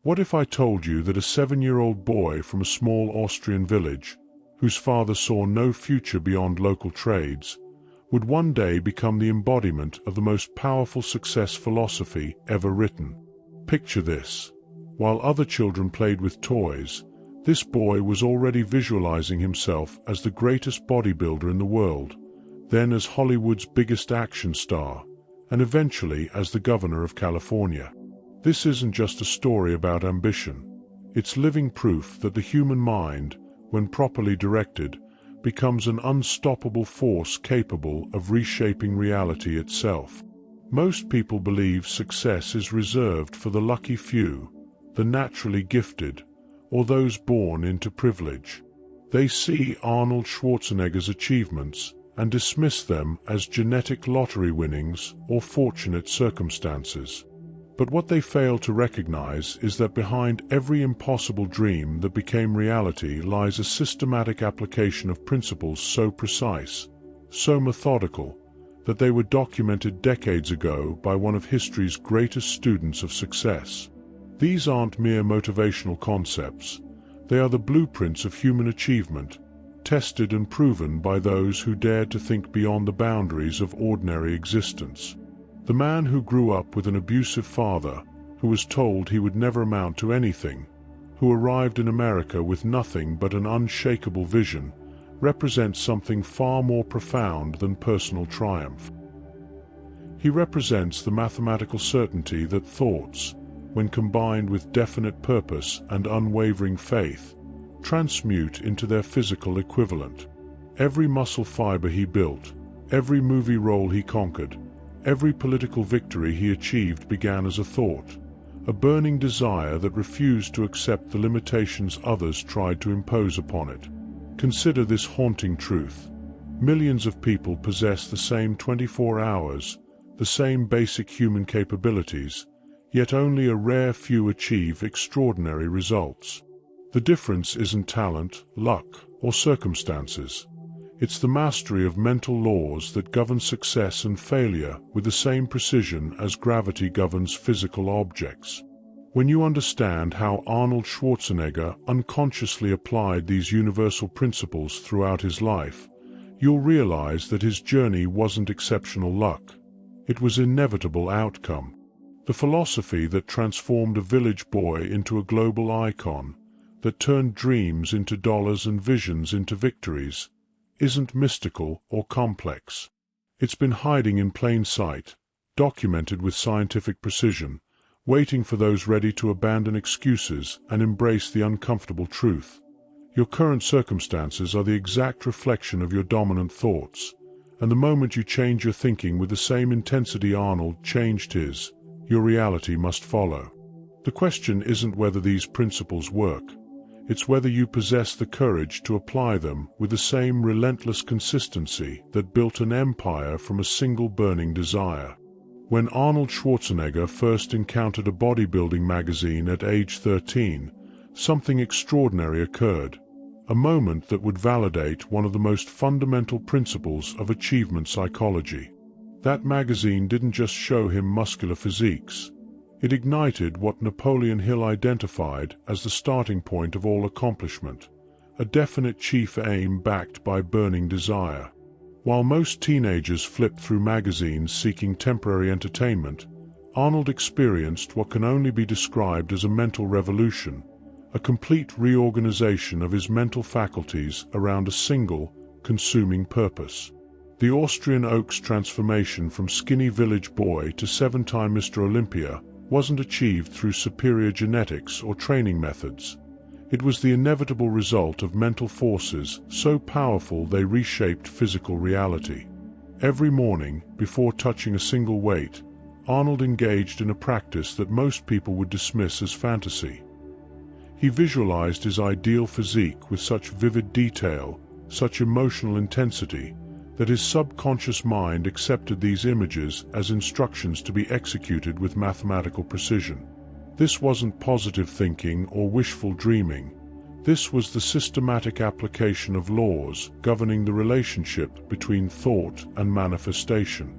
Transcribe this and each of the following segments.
What if I told you that a 7-year-old boy from a small Austrian village, whose father saw no future beyond local trades, would one day become the embodiment of the most powerful success philosophy ever written? Picture this. While other children played with toys, this boy was already visualizing himself as the greatest bodybuilder in the world, then as Hollywood's biggest action star, and eventually as the governor of California. This isn't just a story about ambition. It's living proof that the human mind, when properly directed, becomes an unstoppable force capable of reshaping reality itself. Most people believe success is reserved for the lucky few, the naturally gifted, or those born into privilege. They see Arnold Schwarzenegger's achievements and dismiss them as genetic lottery winnings or fortunate circumstances. But what they fail to recognize is that behind every impossible dream that became reality lies a systematic application of principles so precise, so methodical, that they were documented decades ago by one of history's greatest students of success. These aren't mere motivational concepts. They are the blueprints of human achievement, tested and proven by those who dared to think beyond the boundaries of ordinary existence. The man who grew up with an abusive father, who was told he would never amount to anything, who arrived in America with nothing but an unshakable vision, represents something far more profound than personal triumph. He represents the mathematical certainty that thoughts, when combined with definite purpose and unwavering faith, transmute into their physical equivalent. Every muscle fiber he built, every movie role he conquered, every political victory he achieved began as a thought, a burning desire that refused to accept the limitations others tried to impose upon it. Consider this haunting truth. Millions of people possess the same 24 hours, the same basic human capabilities, yet only a rare few achieve extraordinary results. The difference isn't talent, luck, or circumstances. It's the mastery of mental laws that govern success and failure with the same precision as gravity governs physical objects. When you understand how Arnold Schwarzenegger unconsciously applied these universal principles throughout his life, you'll realize that his journey wasn't exceptional luck. It was inevitable outcome. The philosophy that transformed a village boy into a global icon, that turned dreams into dollars and visions into victories, isn't mystical or complex. It's been hiding in plain sight, documented with scientific precision, waiting for those ready to abandon excuses and embrace the uncomfortable truth. Your current circumstances are the exact reflection of your dominant thoughts, and the moment you change your thinking with the same intensity Arnold changed his, your reality must follow. The question isn't whether these principles work. It's whether you possess the courage to apply them with the same relentless consistency that built an empire from a single burning desire. When Arnold Schwarzenegger first encountered a bodybuilding magazine at age 13, something extraordinary occurred, a moment that would validate one of the most fundamental principles of achievement psychology. That magazine didn't just show him muscular physiques. It ignited what Napoleon Hill identified as the starting point of all accomplishment, a definite chief aim backed by burning desire. While most teenagers flipped through magazines seeking temporary entertainment, Arnold experienced what can only be described as a mental revolution, a complete reorganization of his mental faculties around a single, consuming purpose. The Austrian oak's transformation from skinny village boy to 7-time Mr. Olympia wasn't achieved through superior genetics or training methods. It was the inevitable result of mental forces so powerful they reshaped physical reality. Every morning, before touching a single weight, Arnold engaged in a practice that most people would dismiss as fantasy. He visualized his ideal physique with such vivid detail, such emotional intensity, that his subconscious mind accepted these images as instructions to be executed with mathematical precision. This wasn't positive thinking or wishful dreaming. This was the systematic application of laws governing the relationship between thought and manifestation.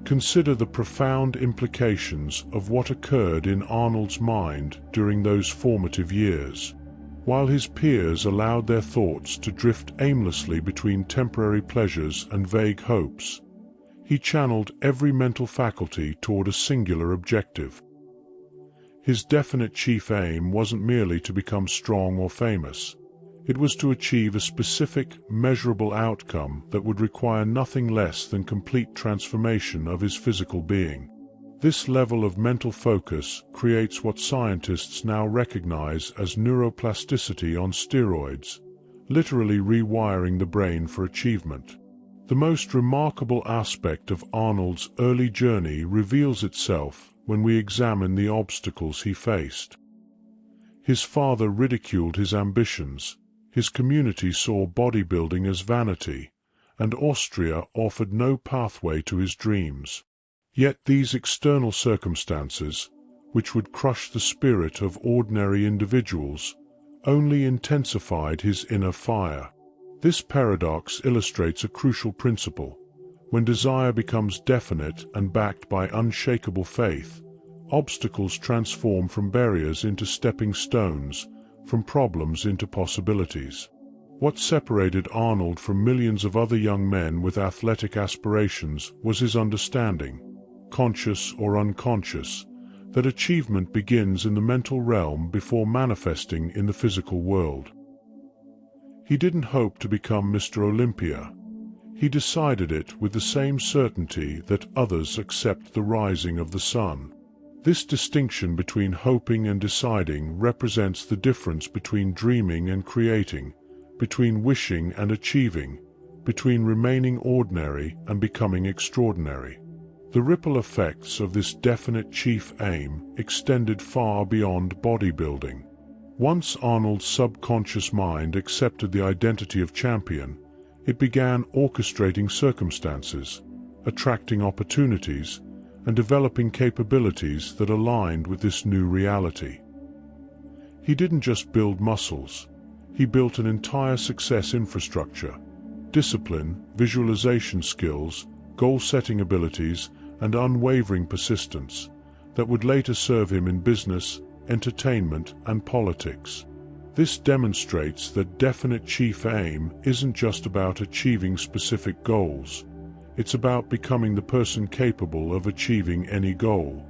Consider the profound implications of what occurred in Arnold's mind during those formative years. While his peers allowed their thoughts to drift aimlessly between temporary pleasures and vague hopes, he channeled every mental faculty toward a singular objective. His definite chief aim wasn't merely to become strong or famous. It was to achieve a specific, measurable outcome that would require nothing less than complete transformation of his physical being. This level of mental focus creates what scientists now recognize as neuroplasticity on steroids, literally rewiring the brain for achievement. The most remarkable aspect of Arnold's early journey reveals itself when we examine the obstacles he faced. His father ridiculed his ambitions, his community saw bodybuilding as vanity, and Austria offered no pathway to his dreams. Yet these external circumstances, which would crush the spirit of ordinary individuals, only intensified his inner fire. This paradox illustrates a crucial principle. When desire becomes definite and backed by unshakable faith, obstacles transform from barriers into stepping stones, from problems into possibilities. What separated Arnold from millions of other young men with athletic aspirations was his understanding, conscious or unconscious, that achievement begins in the mental realm before manifesting in the physical world. He didn't hope to become Mr. Olympia. He decided it with the same certainty that others accept the rising of the sun. This distinction between hoping and deciding represents the difference between dreaming and creating, between wishing and achieving, between remaining ordinary and becoming extraordinary. The ripple effects of this definite chief aim extended far beyond bodybuilding. Once Arnold's subconscious mind accepted the identity of champion, it began orchestrating circumstances, attracting opportunities, and developing capabilities that aligned with this new reality. He didn't just build muscles, he built an entire success infrastructure: discipline, visualization skills, goal-setting abilities, and unwavering persistence that would later serve him in business, entertainment, and politics. This demonstrates that definite chief aim isn't just about achieving specific goals. It's about becoming the person capable of achieving any goal.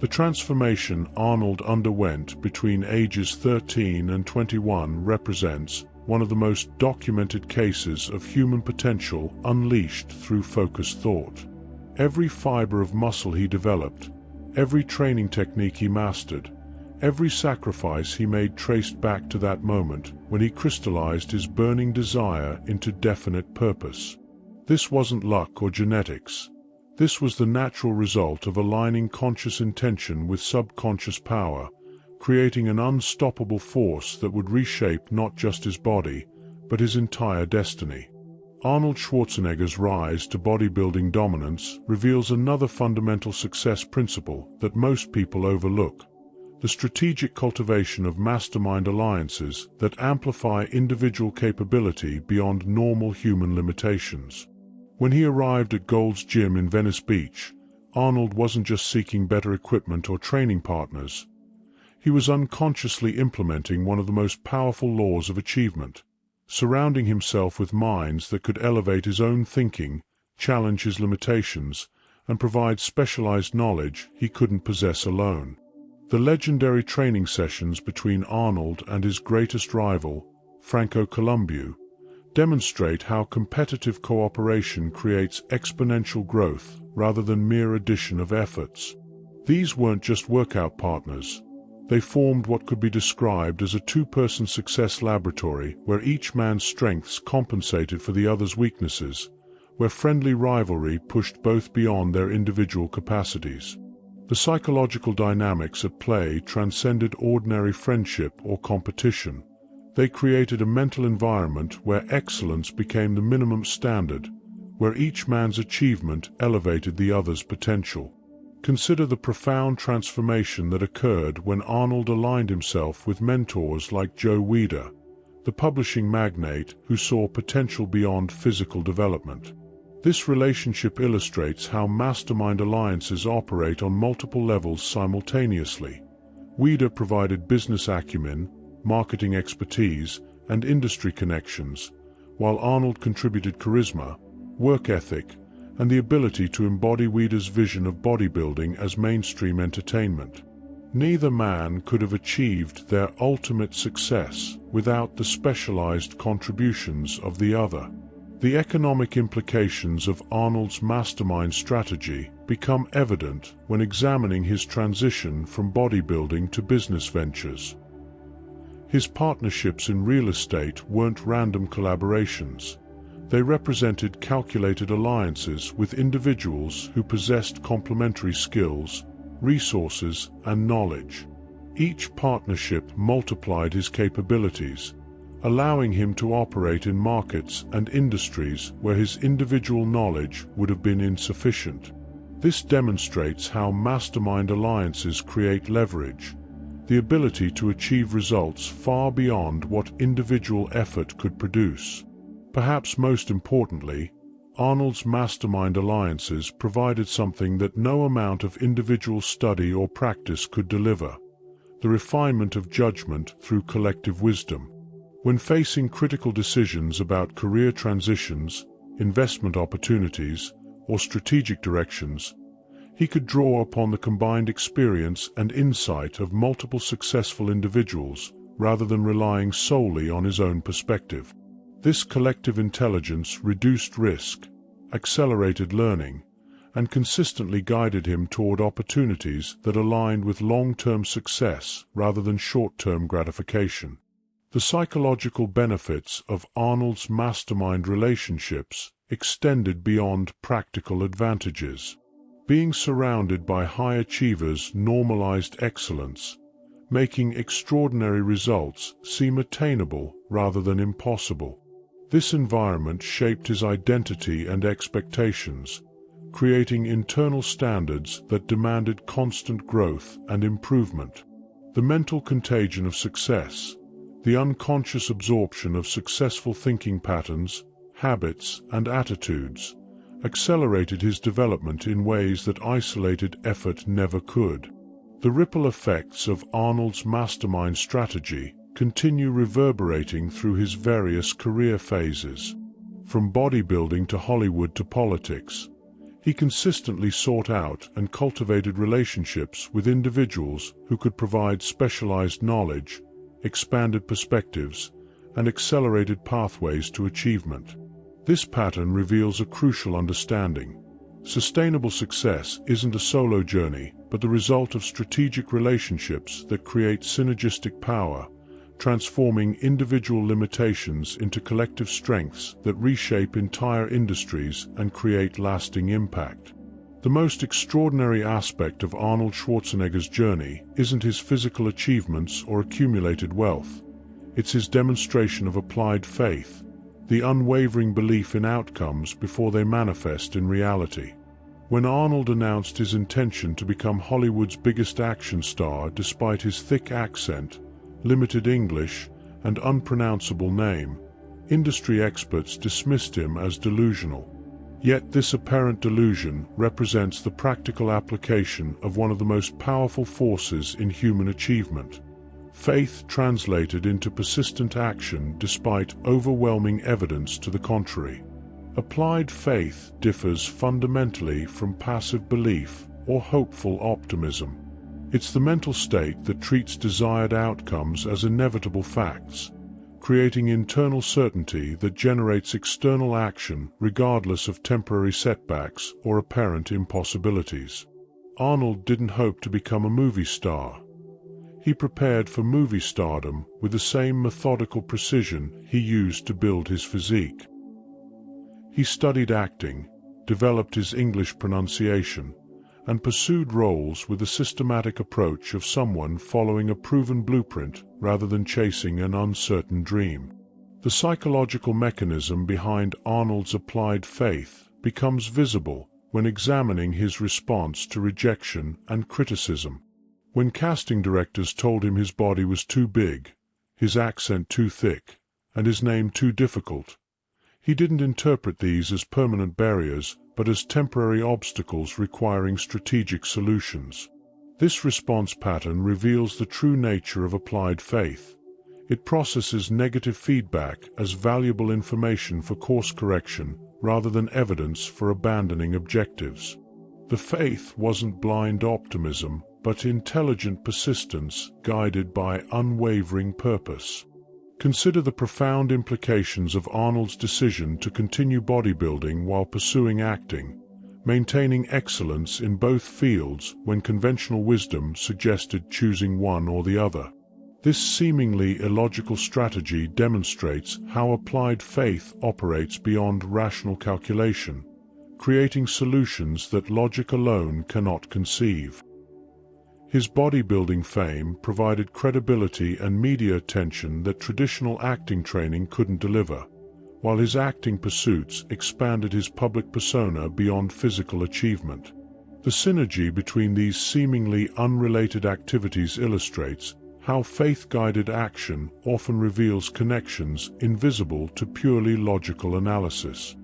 The transformation Arnold underwent between ages 13 and 21 represents one of the most documented cases of human potential unleashed through focused thought. Every fiber of muscle he developed, every training technique he mastered, every sacrifice he made traced back to that moment when he crystallized his burning desire into definite purpose. This wasn't luck or genetics. This was the natural result of aligning conscious intention with subconscious power, creating an unstoppable force that would reshape not just his body, but his entire destiny. Arnold Schwarzenegger's rise to bodybuilding dominance reveals another fundamental success principle that most people overlook: the strategic cultivation of mastermind alliances that amplify individual capability beyond normal human limitations. When he arrived at Gold's Gym in Venice Beach, Arnold wasn't just seeking better equipment or training partners. He was unconsciously implementing one of the most powerful laws of achievement: surrounding himself with minds that could elevate his own thinking, challenge his limitations, and provide specialized knowledge he couldn't possess alone. The legendary training sessions between Arnold and his greatest rival, Franco Columbu, demonstrate how competitive cooperation creates exponential growth rather than mere addition of efforts. These weren't just workout partners. They formed what could be described as a two-person success laboratory where each man's strengths compensated for the other's weaknesses, where friendly rivalry pushed both beyond their individual capacities. The psychological dynamics at play transcended ordinary friendship or competition. They created a mental environment where excellence became the minimum standard, where each man's achievement elevated the other's potential. Consider the profound transformation that occurred when Arnold aligned himself with mentors like Joe Weider, the publishing magnate who saw potential beyond physical development. This relationship illustrates how mastermind alliances operate on multiple levels simultaneously. Weider provided business acumen, marketing expertise, and industry connections, while Arnold contributed charisma, work ethic, and the ability to embody Weider's vision of bodybuilding as mainstream entertainment. Neither man could have achieved their ultimate success without the specialized contributions of the other. The economic implications of Arnold's mastermind strategy become evident when examining his transition from bodybuilding to business ventures. His partnerships in real estate weren't random collaborations. They represented calculated alliances with individuals who possessed complementary skills, resources, and knowledge. Each partnership multiplied his capabilities, allowing him to operate in markets and industries where his individual knowledge would have been insufficient. This demonstrates how mastermind alliances create leverage, the ability to achieve results far beyond what individual effort could produce. Perhaps most importantly, Arnold's mastermind alliances provided something that no amount of individual study or practice could deliver: the refinement of judgment through collective wisdom. When facing critical decisions about career transitions, investment opportunities, or strategic directions, he could draw upon the combined experience and insight of multiple successful individuals rather than relying solely on his own perspective. This collective intelligence reduced risk, accelerated learning, and consistently guided him toward opportunities that aligned with long-term success rather than short-term gratification. The psychological benefits of Arnold's mastermind relationships extended beyond practical advantages. Being surrounded by high achievers normalized excellence, making extraordinary results seem attainable rather than impossible. This environment shaped his identity and expectations, creating internal standards that demanded constant growth and improvement. The mental contagion of success, the unconscious absorption of successful thinking patterns, habits, and attitudes, accelerated his development in ways that isolated effort never could. The ripple effects of Arnold's mastermind strategy continue reverberating through his various career phases. From bodybuilding to Hollywood to politics, he consistently sought out and cultivated relationships with individuals who could provide specialized knowledge, expanded perspectives, and accelerated pathways to achievement. This pattern reveals a crucial understanding. Sustainable success isn't a solo journey, but the result of strategic relationships that create synergistic power, transforming individual limitations into collective strengths that reshape entire industries and create lasting impact. The most extraordinary aspect of Arnold Schwarzenegger's journey isn't his physical achievements or accumulated wealth. It's his demonstration of applied faith, the unwavering belief in outcomes before they manifest in reality. When Arnold announced his intention to become Hollywood's biggest action star despite his thick accent, limited English, and unpronounceable name, industry experts dismissed him as delusional. Yet this apparent delusion represents the practical application of one of the most powerful forces in human achievement: faith translated into persistent action despite overwhelming evidence to the contrary. Applied faith differs fundamentally from passive belief or hopeful optimism. It's the mental state that treats desired outcomes as inevitable facts, creating internal certainty that generates external action regardless of temporary setbacks or apparent impossibilities. Arnold didn't hope to become a movie star. He prepared for movie stardom with the same methodical precision he used to build his physique. He studied acting, developed his English pronunciation, and pursued roles with the systematic approach of someone following a proven blueprint rather than chasing an uncertain dream. The psychological mechanism behind Arnold's applied faith becomes visible when examining his response to rejection and criticism. When casting directors told him his body was too big, his accent too thick, and his name too difficult, He didn't interpret these as permanent barriers, but as temporary obstacles requiring strategic solutions. This response pattern reveals the true nature of applied faith. It processes negative feedback as valuable information for course correction, rather than evidence for abandoning objectives. The faith wasn't blind optimism, but intelligent persistence guided by unwavering purpose. Consider the profound implications of Arnold's decision to continue bodybuilding while pursuing acting, maintaining excellence in both fields when conventional wisdom suggested choosing one or the other. This seemingly illogical strategy demonstrates how applied faith operates beyond rational calculation, creating solutions that logic alone cannot conceive. His bodybuilding fame provided credibility and media attention that traditional acting training couldn't deliver, while his acting pursuits expanded his public persona beyond physical achievement. The synergy between these seemingly unrelated activities illustrates how faith-guided action often reveals connections invisible to purely logical analysis.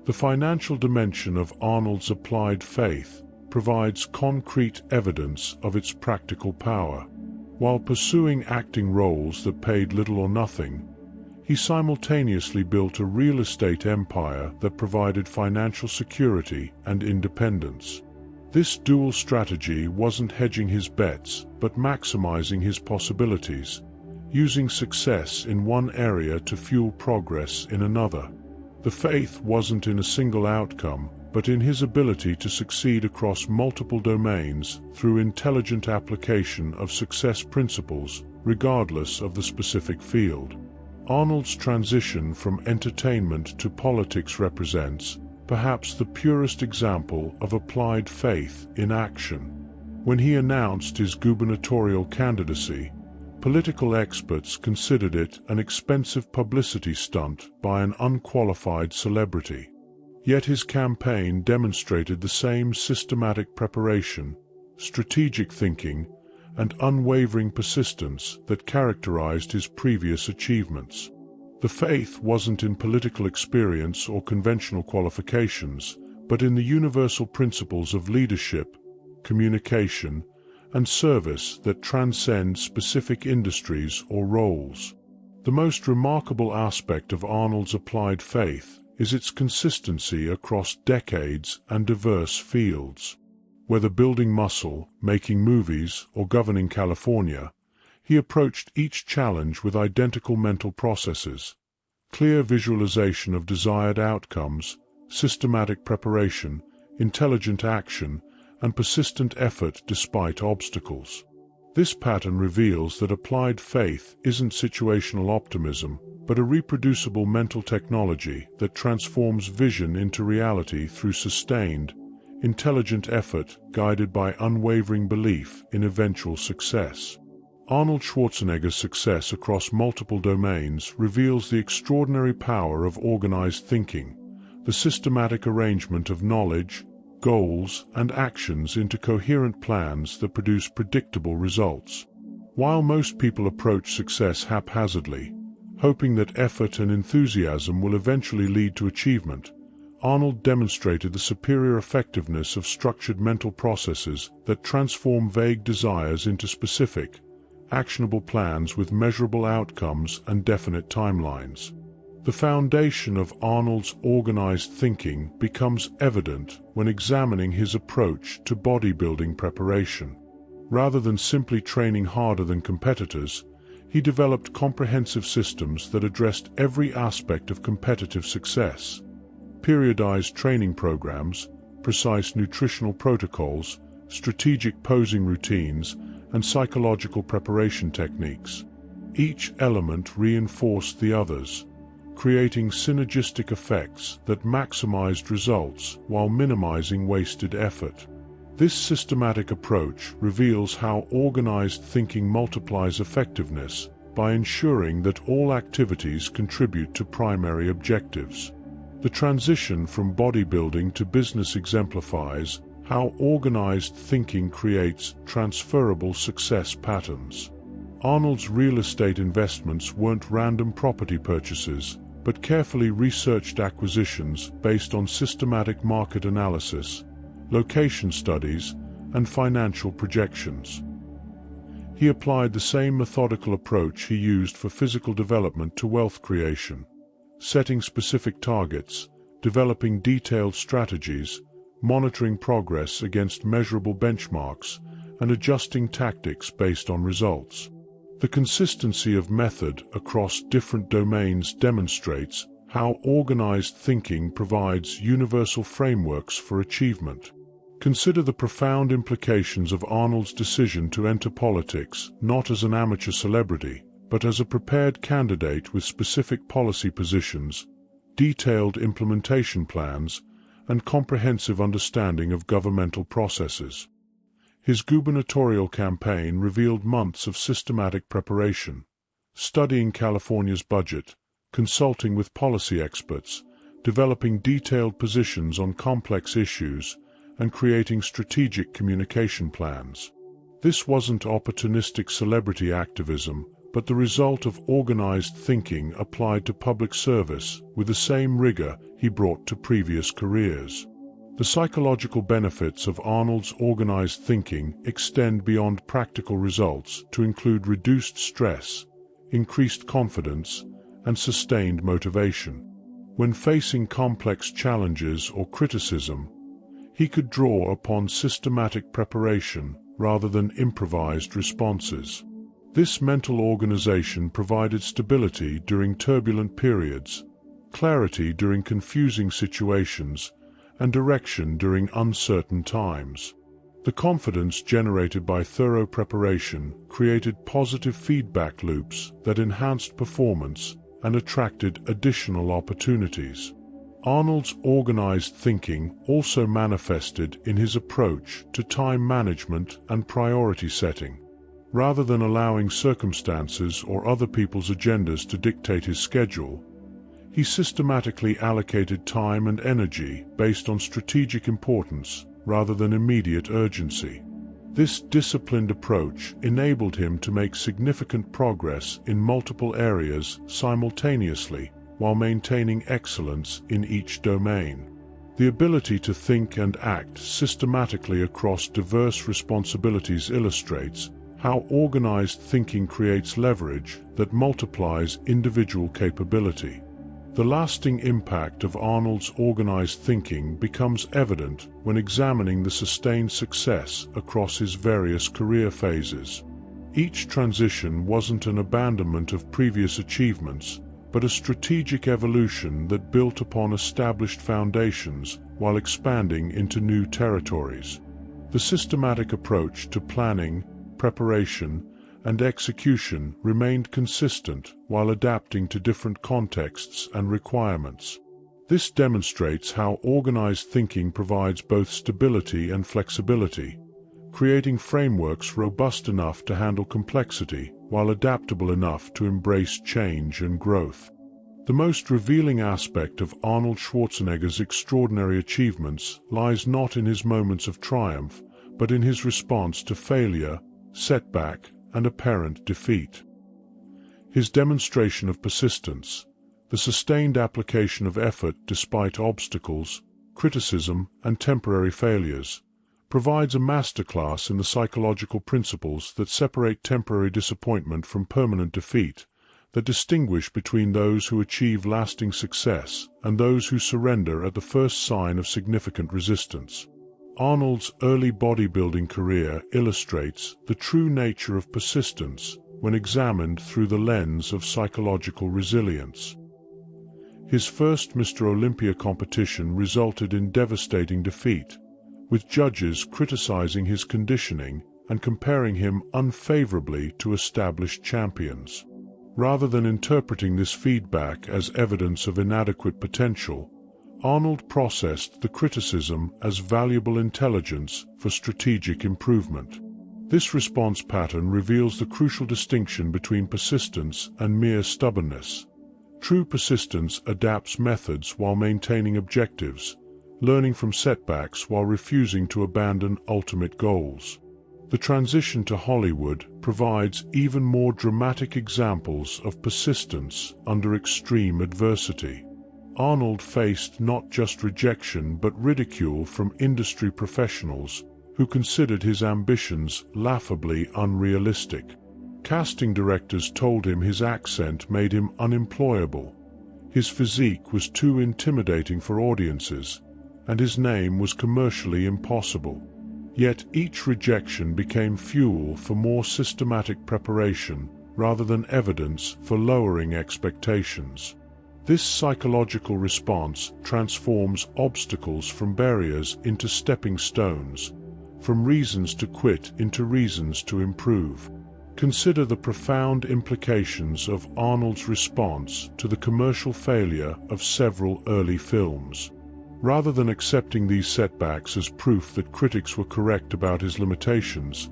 The financial dimension of Arnold's applied faith provides concrete evidence of its practical power. While pursuing acting roles that paid little or nothing, he simultaneously built a real estate empire that provided financial security and independence. This dual strategy wasn't hedging his bets, but maximizing his possibilities, using success in one area to fuel progress in another. The faith wasn't in a single outcome, but in his ability to succeed across multiple domains through intelligent application of success principles, regardless of the specific field. Arnold's transition from entertainment to politics represents, perhaps, the purest example of applied faith in action. When he announced his gubernatorial candidacy, political experts considered it an expensive publicity stunt by an unqualified celebrity. Yet his campaign demonstrated the same systematic preparation, strategic thinking, and unwavering persistence that characterized his previous achievements. The faith wasn't in political experience or conventional qualifications, but in the universal principles of leadership, communication, and service that transcend specific industries or roles. The most remarkable aspect of Arnold's applied faith is its consistency across decades and diverse fields. Whether building muscle, making movies, or governing California, he approached each challenge with identical mental processes: clear visualization of desired outcomes, systematic preparation, intelligent action, and persistent effort despite obstacles. This pattern reveals that applied faith isn't situational optimism, but a reproducible mental technology that transforms vision into reality through sustained, intelligent effort guided by unwavering belief in eventual success. Arnold Schwarzenegger's success across multiple domains reveals the extraordinary power of organized thinking, the systematic arrangement of knowledge, goals, and actions into coherent plans that produce predictable results. While most people approach success haphazardly, hoping that effort and enthusiasm will eventually lead to achievement, Arnold demonstrated the superior effectiveness of structured mental processes that transform vague desires into specific, actionable plans with measurable outcomes and definite timelines. The foundation of Arnold's organized thinking becomes evident when examining his approach to bodybuilding preparation. Rather than simply training harder than competitors, he developed comprehensive systems that addressed every aspect of competitive success: periodized training programs, precise nutritional protocols, strategic posing routines, and psychological preparation techniques. Each element reinforced the others, creating synergistic effects that maximized results while minimizing wasted effort. This systematic approach reveals how organized thinking multiplies effectiveness by ensuring that all activities contribute to primary objectives. The transition from bodybuilding to business exemplifies how organized thinking creates transferable success patterns. Arnold's real estate investments weren't random property purchases, but carefully researched acquisitions based on systematic market analysis, location studies, and financial projections. He applied the same methodical approach he used for physical development to wealth creation, setting specific targets, developing detailed strategies, monitoring progress against measurable benchmarks, and adjusting tactics based on results. The consistency of method across different domains demonstrates how organized thinking provides universal frameworks for achievement. Consider the profound implications of Arnold's decision to enter politics not as an amateur celebrity, but as a prepared candidate with specific policy positions, detailed implementation plans, and comprehensive understanding of governmental processes. His gubernatorial campaign revealed months of systematic preparation, studying California's budget, consulting with policy experts, developing detailed positions on complex issues, and creating strategic communication plans. This wasn't opportunistic celebrity activism, but the result of organized thinking applied to public service with the same rigor he brought to previous careers. The psychological benefits of Arnold's organized thinking extend beyond practical results to include reduced stress, increased confidence, and sustained motivation. When facing complex challenges or criticism, he could draw upon systematic preparation rather than improvised responses. This mental organization provided stability during turbulent periods, clarity during confusing situations, and direction during uncertain times. The confidence generated by thorough preparation created positive feedback loops that enhanced performance and attracted additional opportunities. Arnold's organized thinking also manifested in his approach to time management and priority setting. Rather than allowing circumstances or other people's agendas to dictate his schedule, he systematically allocated time and energy based on strategic importance rather than immediate urgency. This disciplined approach enabled him to make significant progress in multiple areas simultaneously while maintaining excellence in each domain. The ability to think and act systematically across diverse responsibilities illustrates how organized thinking creates leverage that multiplies individual capability. The lasting impact of Arnold's organized thinking becomes evident when examining the sustained success across his various career phases. Each transition wasn't an abandonment of previous achievements, but a strategic evolution that built upon established foundations while expanding into new territories. The systematic approach to planning, preparation, and execution remained consistent while adapting to different contexts and requirements. This demonstrates how organized thinking provides both stability and flexibility, creating frameworks robust enough to handle complexity while adaptable enough to embrace change and growth. The most revealing aspect of Arnold Schwarzenegger's extraordinary achievements lies not in his moments of triumph, but in his response to failure, setback, and apparent defeat. His demonstration of persistence, the sustained application of effort despite obstacles, criticism, and temporary failures, provides a masterclass in the psychological principles that separate temporary disappointment from permanent defeat, that distinguish between those who achieve lasting success and those who surrender at the first sign of significant resistance. Arnold's early bodybuilding career illustrates the true nature of persistence when examined through the lens of psychological resilience. His first Mr. Olympia competition resulted in devastating defeat, with judges criticizing his conditioning and comparing him unfavorably to established champions. Rather than interpreting this feedback as evidence of inadequate potential, Arnold processed the criticism as valuable intelligence for strategic improvement. This response pattern reveals the crucial distinction between persistence and mere stubbornness. True persistence adapts methods while maintaining objectives, learning from setbacks while refusing to abandon ultimate goals. The transition to Hollywood provides even more dramatic examples of persistence under extreme adversity. Arnold faced not just rejection but ridicule from industry professionals who considered his ambitions laughably unrealistic. Casting directors told him his accent made him unemployable, his physique was too intimidating for audiences, and his name was commercially impossible. Yet each rejection became fuel for more systematic preparation rather than evidence for lowering expectations. This psychological response transforms obstacles from barriers into stepping stones, from reasons to quit into reasons to improve. Consider the profound implications of Arnold's response to the commercial failure of several early films. Rather than accepting these setbacks as proof that critics were correct about his limitations,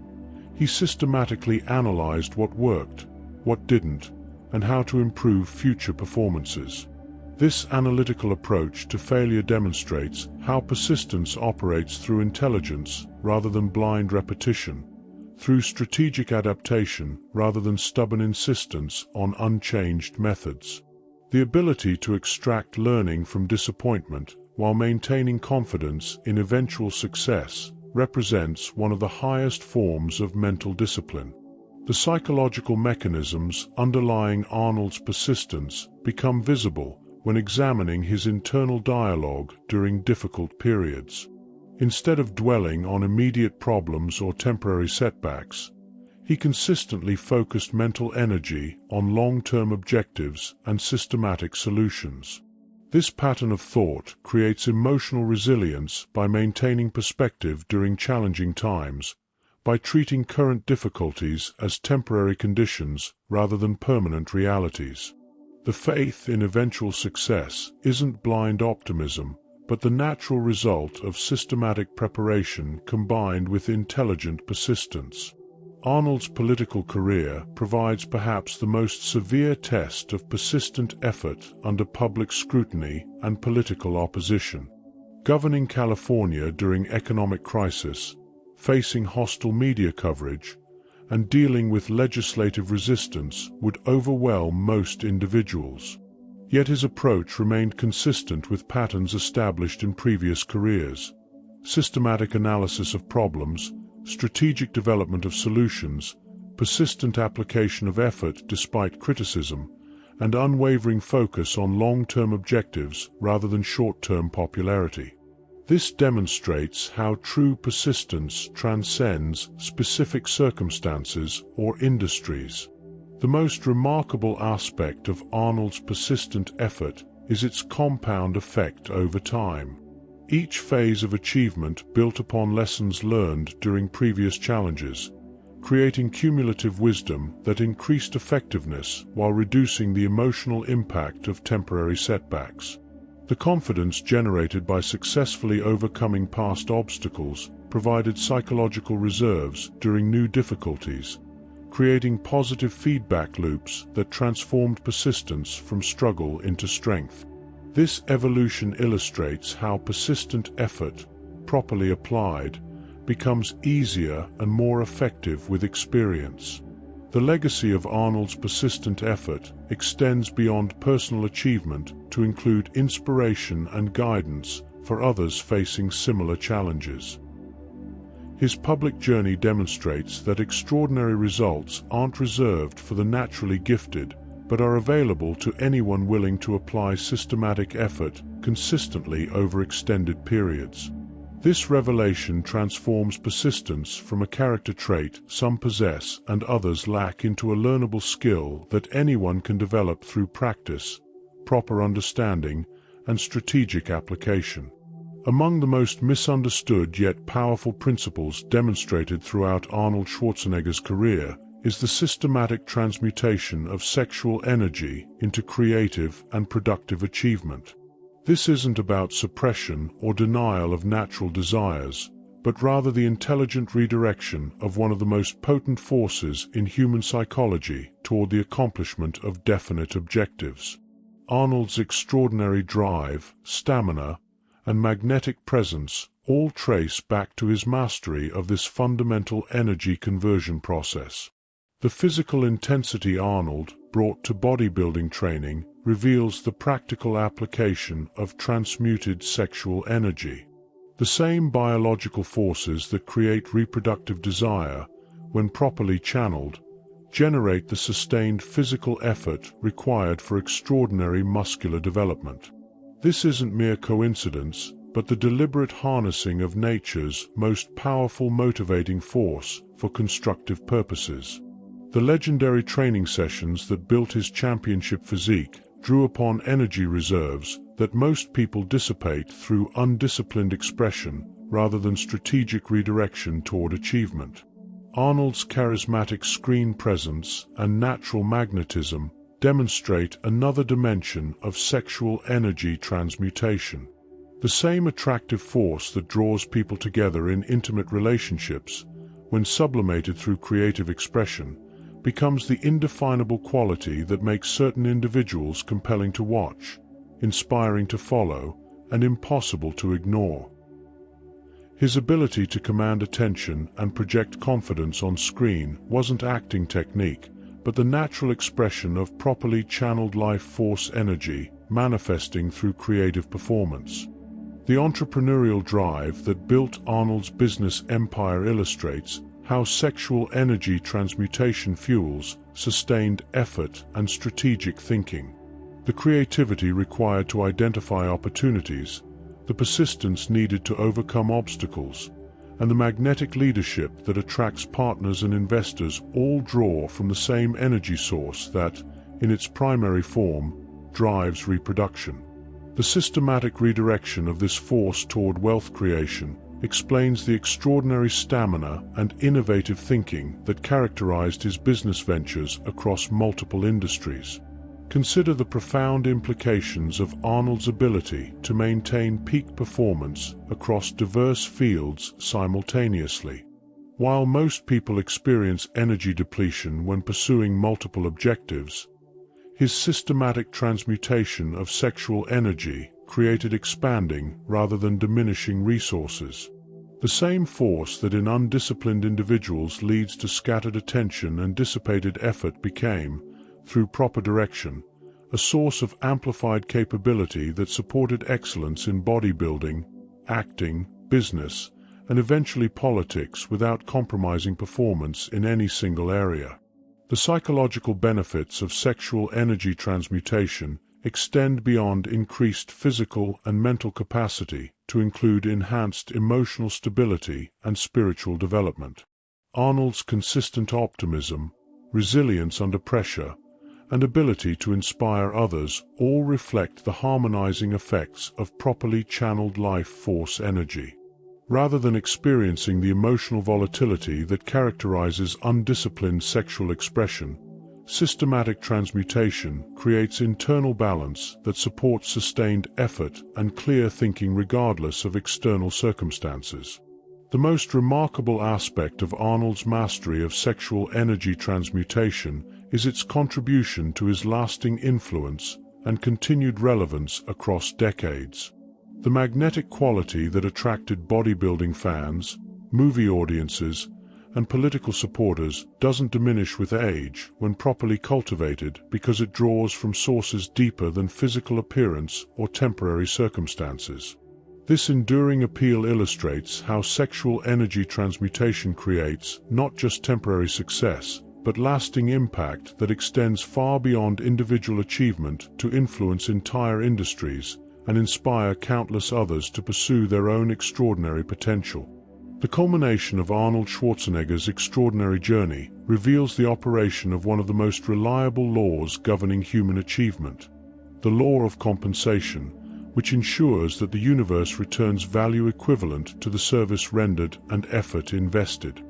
he systematically analyzed what worked, what didn't, and how to improve future performances. This analytical approach to failure demonstrates how persistence operates through intelligence rather than blind repetition, through strategic adaptation rather than stubborn insistence on unchanged methods. The ability to extract learning from disappointment while maintaining confidence in eventual success represents one of the highest forms of mental discipline. The psychological mechanisms underlying Arnold's persistence become visible when examining his internal dialogue during difficult periods. Instead of dwelling on immediate problems or temporary setbacks, he consistently focused mental energy on long-term objectives and systematic solutions. This pattern of thought creates emotional resilience by maintaining perspective during challenging times, by treating current difficulties as temporary conditions rather than permanent realities. The faith in eventual success isn't blind optimism, but the natural result of systematic preparation combined with intelligent persistence. Arnold's political career provides perhaps the most severe test of persistent effort under public scrutiny and political opposition. Governing California during economic crisis, facing hostile media coverage, and dealing with legislative resistance would overwhelm most individuals. Yet his approach remained consistent with patterns established in previous careers: systematic analysis of problems, strategic development of solutions, persistent application of effort despite criticism, and unwavering focus on long-term objectives rather than short-term popularity. This demonstrates how true persistence transcends specific circumstances or industries. The most remarkable aspect of Arnold's persistent effort is its compound effect over time. Each phase of achievement built upon lessons learned during previous challenges, creating cumulative wisdom that increased effectiveness while reducing the emotional impact of temporary setbacks. The confidence generated by successfully overcoming past obstacles provided psychological reserves during new difficulties, creating positive feedback loops that transformed persistence from struggle into strength. This evolution illustrates how persistent effort, properly applied, becomes easier and more effective with experience. The legacy of Arnold's persistent effort extends beyond personal achievement to include inspiration and guidance for others facing similar challenges. His public journey demonstrates that extraordinary results aren't reserved for the naturally gifted, but are available to anyone willing to apply systematic effort consistently over extended periods. This revelation transforms persistence from a character trait some possess and others lack into a learnable skill that anyone can develop through practice, proper understanding, and strategic application. Among the most misunderstood yet powerful principles demonstrated throughout Arnold Schwarzenegger's career is the systematic transmutation of sexual energy into creative and productive achievement. This isn't about suppression or denial of natural desires, but rather the intelligent redirection of one of the most potent forces in human psychology toward the accomplishment of definite objectives. Arnold's extraordinary drive, stamina, and magnetic presence all trace back to his mastery of this fundamental energy conversion process. The physical intensity Arnold brought to bodybuilding training reveals the practical application of transmuted sexual energy. The same biological forces that create reproductive desire, when properly channeled, generate the sustained physical effort required for extraordinary muscular development. This isn't mere coincidence, but the deliberate harnessing of nature's most powerful motivating force for constructive purposes. The legendary training sessions that built his championship physique drew upon energy reserves that most people dissipate through undisciplined expression rather than strategic redirection toward achievement. Arnold's charismatic screen presence and natural magnetism demonstrate another dimension of sexual energy transmutation. The same attractive force that draws people together in intimate relationships, when sublimated through creative expression, becomes the indefinable quality that makes certain individuals compelling to watch, inspiring to follow, and impossible to ignore. His ability to command attention and project confidence on screen wasn't acting technique, but the natural expression of properly channeled life force energy manifesting through creative performance. The entrepreneurial drive that built Arnold's business empire illustrates how sexual energy transmutation fuels sustained effort and strategic thinking. The creativity required to identify opportunities, the persistence needed to overcome obstacles, and the magnetic leadership that attracts partners and investors all draw from the same energy source that, in its primary form, drives reproduction. The systematic redirection of this force toward wealth creation explains the extraordinary stamina and innovative thinking that characterized his business ventures across multiple industries. Consider the profound implications of Arnold's ability to maintain peak performance across diverse fields simultaneously. While most people experience energy depletion when pursuing multiple objectives, his systematic transmutation of sexual energy created expanding rather than diminishing resources. The same force that in undisciplined individuals leads to scattered attention and dissipated effort became, through proper direction, a source of amplified capability that supported excellence in bodybuilding, acting, business, and eventually politics without compromising performance in any single area. The psychological benefits of sexual energy transmutation extend beyond increased physical and mental capacity to include enhanced emotional stability and spiritual development. Arnold's consistent optimism, resilience under pressure, and ability to inspire others all reflect the harmonizing effects of properly channeled life force energy. Rather than experiencing the emotional volatility that characterizes undisciplined sexual expression, systematic transmutation creates internal balance that supports sustained effort and clear thinking regardless of external circumstances. The most remarkable aspect of Arnold's mastery of sexual energy transmutation is its contribution to his lasting influence and continued relevance across decades. The magnetic quality that attracted bodybuilding fans, movie audiences, and political supporters doesn't diminish with age when properly cultivated because it draws from sources deeper than physical appearance or temporary circumstances. This enduring appeal illustrates how sexual energy transmutation creates not just temporary success, but lasting impact that extends far beyond individual achievement to influence entire industries and inspire countless others to pursue their own extraordinary potential. The culmination of Arnold Schwarzenegger's extraordinary journey reveals the operation of one of the most reliable laws governing human achievement, the law of compensation, which ensures that the universe returns value equivalent to the service rendered and effort invested.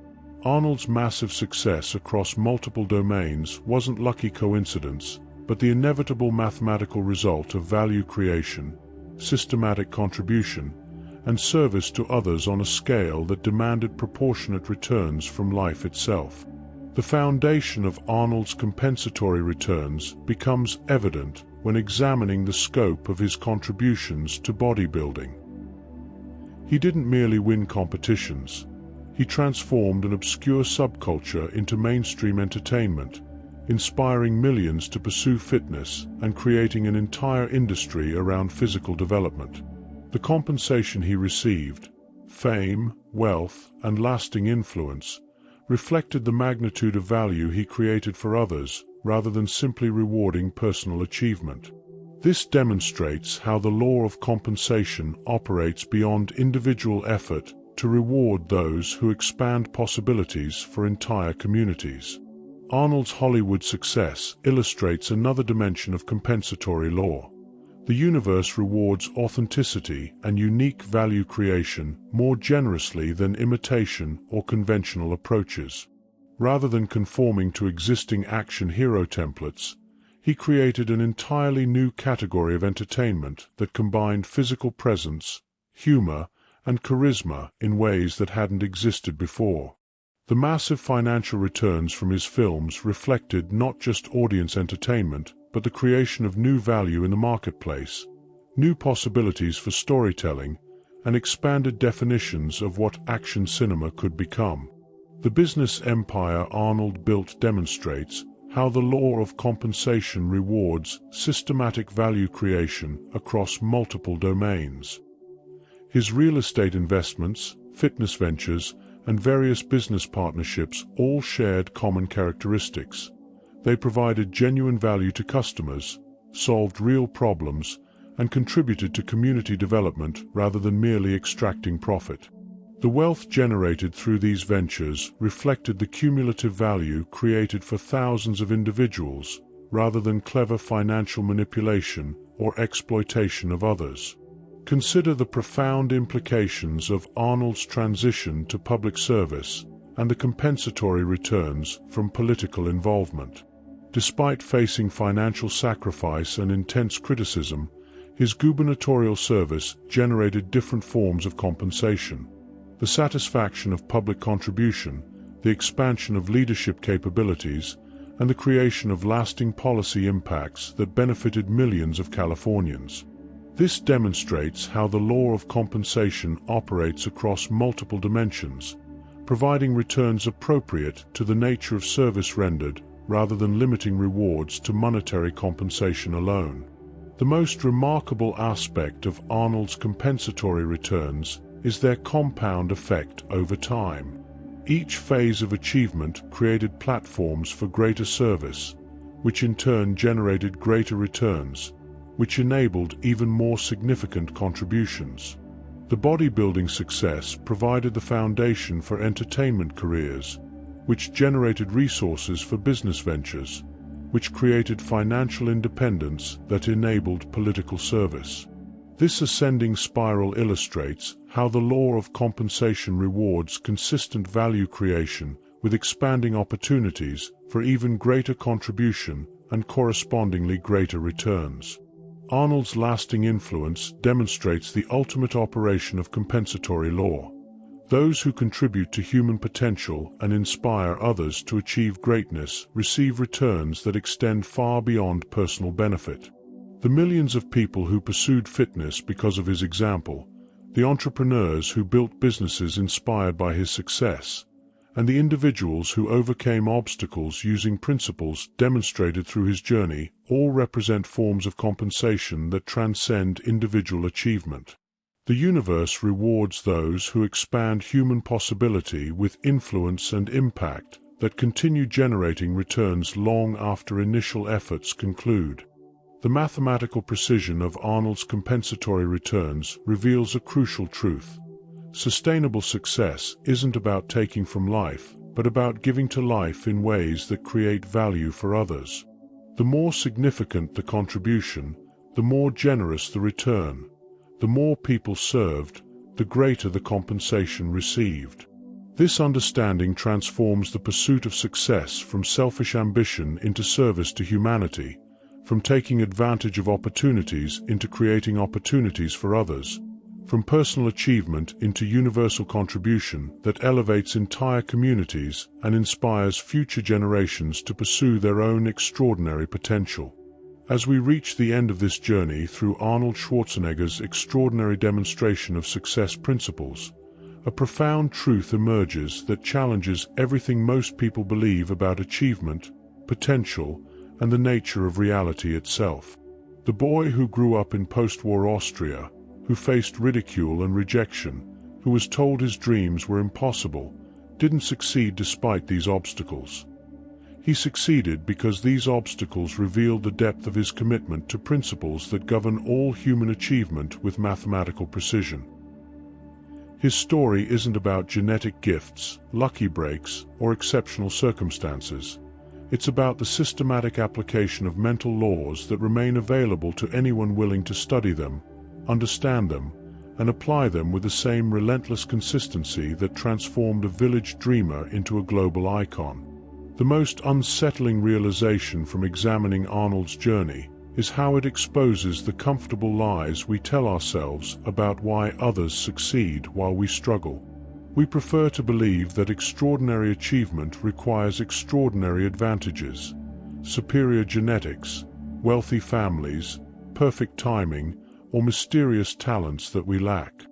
Arnold's massive success across multiple domains wasn't lucky coincidence, but the inevitable mathematical result of value creation, systematic contribution, and service to others on a scale that demanded proportionate returns from life itself. The foundation of Arnold's compensatory returns becomes evident when examining the scope of his contributions to bodybuilding. He didn't merely win competitions. He transformed an obscure subculture into mainstream entertainment, inspiring millions to pursue fitness and creating an entire industry around physical development. The compensation he received, fame, wealth, and lasting influence, reflected the magnitude of value he created for others rather than simply rewarding personal achievement. This demonstrates how the law of compensation operates beyond individual effort to reward those who expand possibilities for entire communities. Arnold's Hollywood success illustrates another dimension of compensatory law. The universe rewards authenticity and unique value creation more generously than imitation or conventional approaches. Rather than conforming to existing action hero templates, he created an entirely new category of entertainment that combined physical presence, humor, and charisma in ways that hadn't existed before. The massive financial returns from his films reflected not just audience entertainment, but the creation of new value in the marketplace, new possibilities for storytelling, and expanded definitions of what action cinema could become. The business empire Arnold built demonstrates how the law of compensation rewards systematic value creation across multiple domains. His real estate investments, fitness ventures, and various business partnerships all shared common characteristics. They provided genuine value to customers, solved real problems, and contributed to community development rather than merely extracting profit. The wealth generated through these ventures reflected the cumulative value created for thousands of individuals rather than clever financial manipulation or exploitation of others. Consider the profound implications of Arnold's transition to public service and the compensatory returns from political involvement. Despite facing financial sacrifice and intense criticism, his gubernatorial service generated different forms of compensation. The satisfaction of public contribution, the expansion of leadership capabilities, and the creation of lasting policy impacts that benefited millions of Californians. This demonstrates how the law of compensation operates across multiple dimensions, providing returns appropriate to the nature of service rendered rather than limiting rewards to monetary compensation alone. The most remarkable aspect of Arnold's compensatory returns is their compound effect over time. Each phase of achievement created platforms for greater service, which in turn generated greater returns, which enabled even more significant contributions. The bodybuilding success provided the foundation for entertainment careers, which generated resources for business ventures, which created financial independence that enabled political service. This ascending spiral illustrates how the law of compensation rewards consistent value creation with expanding opportunities for even greater contribution and correspondingly greater returns. Arnold's lasting influence demonstrates the ultimate operation of compensatory law. Those who contribute to human potential and inspire others to achieve greatness receive returns that extend far beyond personal benefit. The millions of people who pursued fitness because of his example, the entrepreneurs who built businesses inspired by his success, and the individuals who overcame obstacles using principles demonstrated through his journey all represent forms of compensation that transcend individual achievement. The universe rewards those who expand human possibility with influence and impact that continue generating returns long after initial efforts conclude. The mathematical precision of Arnold's compensatory returns reveals a crucial truth. Sustainable success isn't about taking from life, but about giving to life in ways that create value for others. The more significant the contribution, the more generous the return. The more people served, the greater the compensation received. This understanding transforms the pursuit of success from selfish ambition into service to humanity, from taking advantage of opportunities into creating opportunities for others, from personal achievement into universal contribution that elevates entire communities and inspires future generations to pursue their own extraordinary potential. As we reach the end of this journey through Arnold Schwarzenegger's extraordinary demonstration of success principles, a profound truth emerges that challenges everything most people believe about achievement, potential, and the nature of reality itself. The boy who grew up in post-war Austria, who faced ridicule and rejection, who was told his dreams were impossible, didn't succeed despite these obstacles. He succeeded because these obstacles revealed the depth of his commitment to principles that govern all human achievement with mathematical precision. His story isn't about genetic gifts, lucky breaks, or exceptional circumstances. It's about the systematic application of mental laws that remain available to anyone willing to study them, understand them, and apply them with the same relentless consistency that transformed a village dreamer into a global icon. The most unsettling realization from examining Arnold's journey is how it exposes the comfortable lies we tell ourselves about why others succeed while we struggle. We prefer to believe that extraordinary achievement requires extraordinary advantages, superior genetics, wealthy families, perfect timing, or mysterious talents that we lack.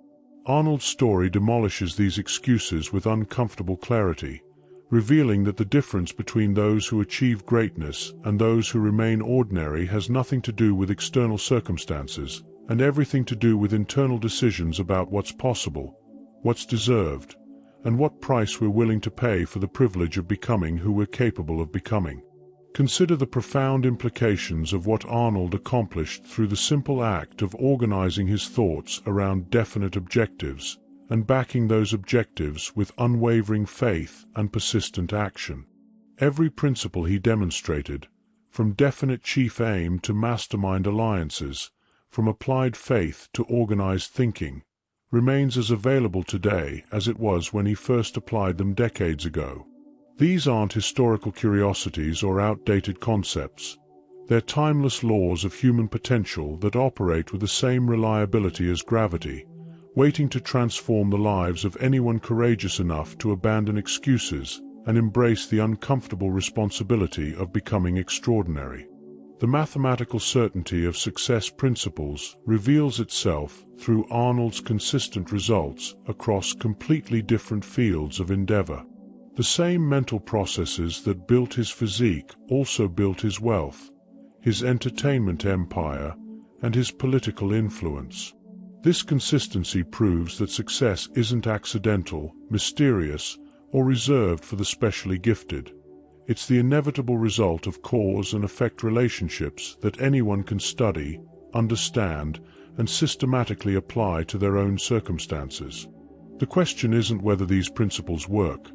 Arnold's story demolishes these excuses with uncomfortable clarity, revealing that the difference between those who achieve greatness and those who remain ordinary has nothing to do with external circumstances, and everything to do with internal decisions about what's possible, what's deserved, and what price we're willing to pay for the privilege of becoming who we're capable of becoming. Consider the profound implications of what Arnold accomplished through the simple act of organizing his thoughts around definite objectives and backing those objectives with unwavering faith and persistent action. Every principle he demonstrated, from definite chief aim to mastermind alliances, from applied faith to organized thinking, remains as available today as it was when he first applied them decades ago. These aren't historical curiosities or outdated concepts. They're timeless laws of human potential that operate with the same reliability as gravity, waiting to transform the lives of anyone courageous enough to abandon excuses and embrace the uncomfortable responsibility of becoming extraordinary. The mathematical certainty of success principles reveals itself through Arnold's consistent results across completely different fields of endeavor. The same mental processes that built his physique also built his wealth, his entertainment empire, and his political influence. This consistency proves that success isn't accidental, mysterious, or reserved for the specially gifted. It's the inevitable result of cause and effect relationships that anyone can study, understand, and systematically apply to their own circumstances. The question isn't whether these principles work.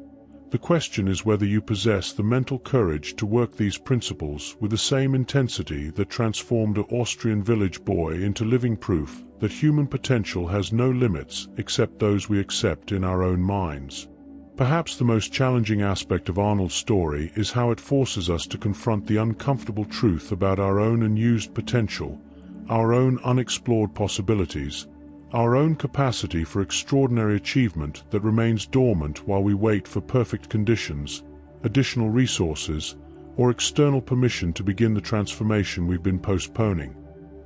The question is whether you possess the mental courage to work these principles with the same intensity that transformed an Austrian village boy into living proof that human potential has no limits except those we accept in our own minds. Perhaps the most challenging aspect of Arnold's story is how it forces us to confront the uncomfortable truth about our own unused potential, our own unexplored possibilities, our own capacity for extraordinary achievement that remains dormant while we wait for perfect conditions, additional resources, or external permission to begin the transformation we've been postponing.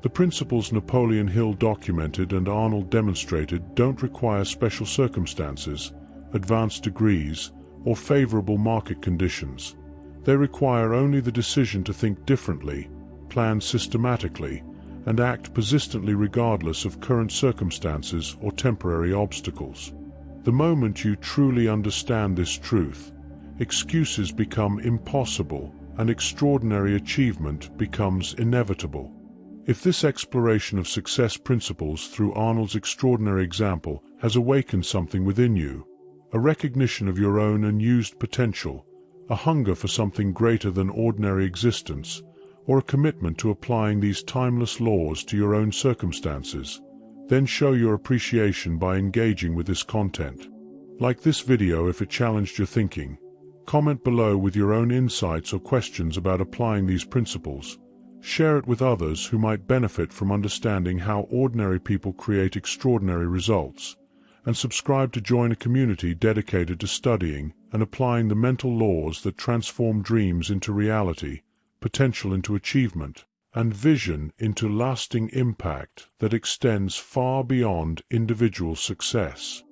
The principles Napoleon Hill documented and Arnold demonstrated don't require special circumstances, advanced degrees, or favorable market conditions. They require only the decision to think differently, plan systematically, and act persistently regardless of current circumstances or temporary obstacles. The moment you truly understand this truth, excuses become impossible and extraordinary achievement becomes inevitable. If this exploration of success principles through Arnold's extraordinary example has awakened something within you, a recognition of your own unused potential, a hunger for something greater than ordinary existence, or a commitment to applying these timeless laws to your own circumstances, then show your appreciation by engaging with this content. Like this video if it challenged your thinking. Comment below with your own insights or questions about applying these principles. Share it with others who might benefit from understanding how ordinary people create extraordinary results. And subscribe to join a community dedicated to studying and applying the mental laws that transform dreams into reality, potential into achievement, and vision into lasting impact that extends far beyond individual success.